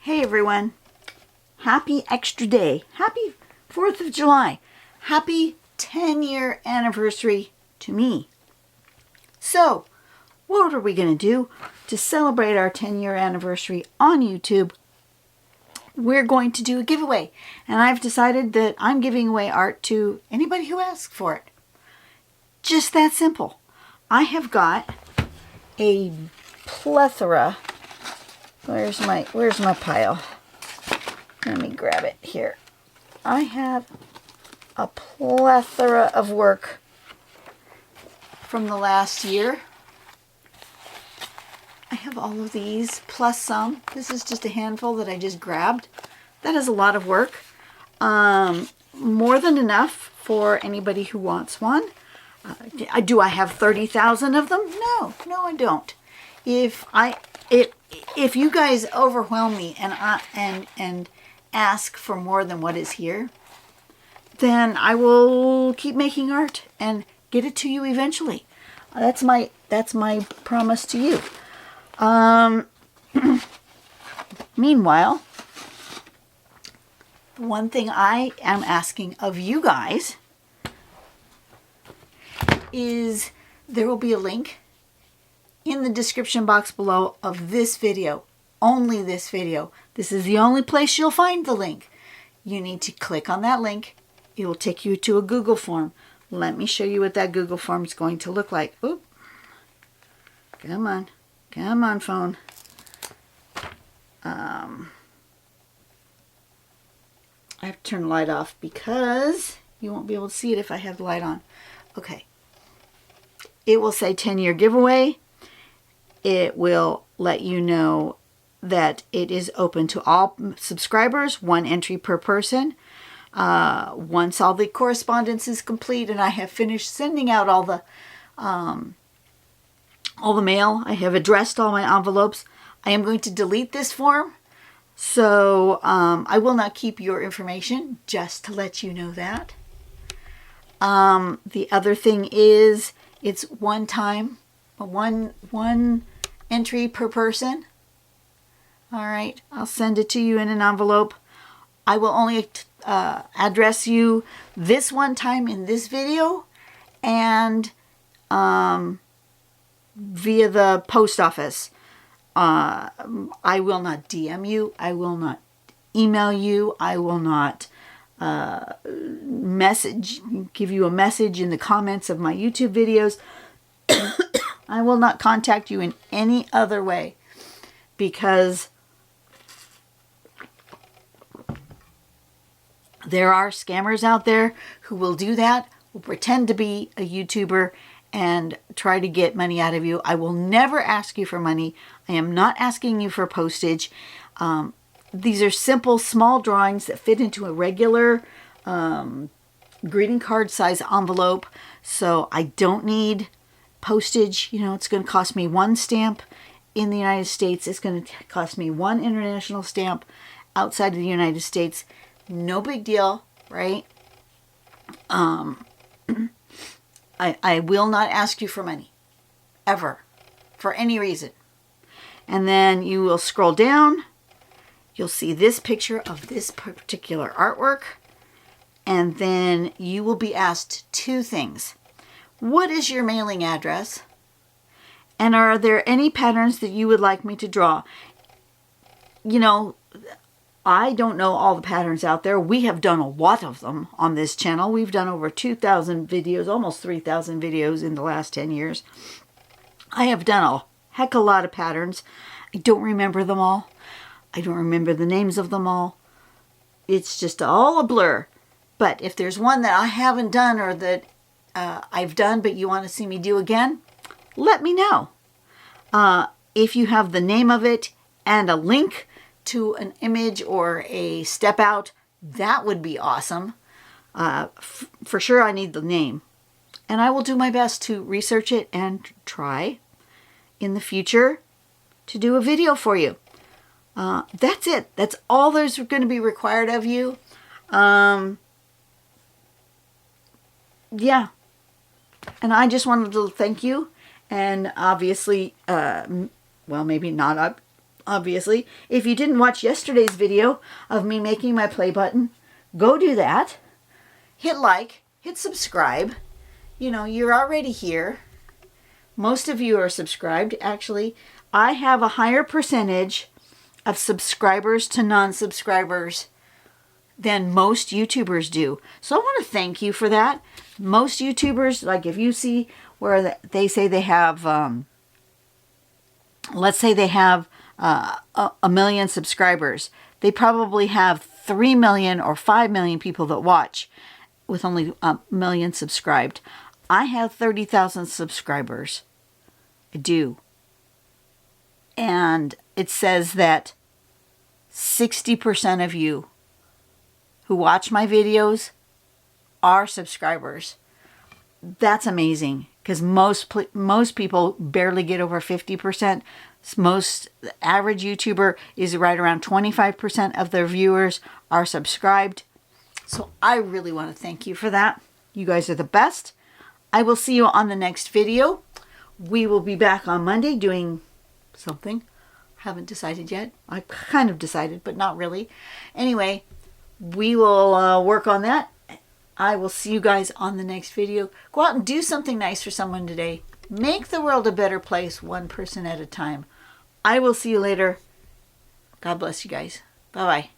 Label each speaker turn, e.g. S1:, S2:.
S1: Hey everyone, happy extra day, happy 4th of July, happy 10-year anniversary to me. So, what are we going to do to celebrate our 10-year anniversary on YouTube? We're going to do a giveaway, and I've decided that I'm giving away art to anybody who asks for it. Just that simple. I have got a plethora. Where's my pile? Let me grab it here. I have a plethora of work from the last year. I have all of these, plus some. This is just a handful that I just grabbed. That is a lot of work. More than enough for anybody who wants one. Do I have 30,000 of them? No, I don't. If you guys overwhelm me and ask for more than what is here, then I will keep making art and get it to you eventually. That's my promise to you. Meanwhile, the one thing I am asking of you guys is there will be a link in the description box below of this video. Only this video. This is the only place you'll find the link. You need to click on that link. It will take you to a Google form. Let me show you what that Google form is going to look like. Oop. Come on, phone. I have to turn the light off because you won't be able to see it if I have the light on. Okay. It will say 10-year giveaway. It will let you know that it is open to all subscribers, 1 entry per person. Once all the correspondence is complete and I have finished sending out all the mail, I have addressed all my envelopes, I am going to delete this form. So I will not keep your information, just to let you know that. The other thing is it's one entry per person. All right, I'll send it to you in an envelope. I will only address you this one time in this video and via the post office. I will not DM you. I will not email you. I will not give you a message in the comments of my YouTube videos. I will not contact you in any other way because there are scammers out there who will do that, will pretend to be a YouTuber and try to get money out of you. I will never ask you for money. I am not asking you for postage. These are simple, small drawings that fit into a regular greeting card size envelope. So I don't need postage. You know, it's going to cost me 1 stamp in the United States. It's going to cost me 1 international stamp outside of the United States. No big deal, right? I will not ask you for money, ever, for any reason. And then you will scroll down. You'll see this picture of this particular artwork. And then you will be asked 2 things. What is your mailing address? And are there any patterns that you would like me to draw? You know, I don't know all the patterns out there. We have done a lot of them on this channel. We've done over 2,000 videos, almost 3,000 videos in the last 10 years. I have done a heck of a lot of patterns. I don't remember them all. I don't remember the names of them all. It's just all a blur. But if there's one that I haven't done or that I've done but you want to see me do again, let me know. If you have the name of it and a link to an image or a step out, that would be awesome. For sure I need the name. And I will do my best to research it and try in the future to do a video for you. That's it. That's all there's going to be required of you. Yeah. And I just wanted to thank you. And obviously, well, maybe not obviously. If you didn't watch yesterday's video of me making my play button, go do that. Hit like, hit subscribe. You know, you're already here. Most of you are subscribed. Actually, I have a higher percentage of subscribers to non-subscribers than most YouTubers do. So I want to thank you for that. Most YouTubers, like if you see where they say they have, let's say they have a million subscribers, they probably have 3 million or 5 million people that watch with only a million subscribed. I have 30,000 subscribers. I do. And it says that 60% of you who watch my videos are subscribers. That's amazing, because most people barely get over 50%. Most average YouTuber is right around 25% of their viewers are subscribed. So I really want to thank you for that. You guys are the best. I will see you on the next video. We will be back on Monday doing something. Haven't decided yet. I kind of decided, but not really. Anyway, we will work on that. I will see you guys on the next video. Go out and do something nice for someone today. Make the world a better place, one person at a time. I will see you later. God bless you guys. Bye-bye.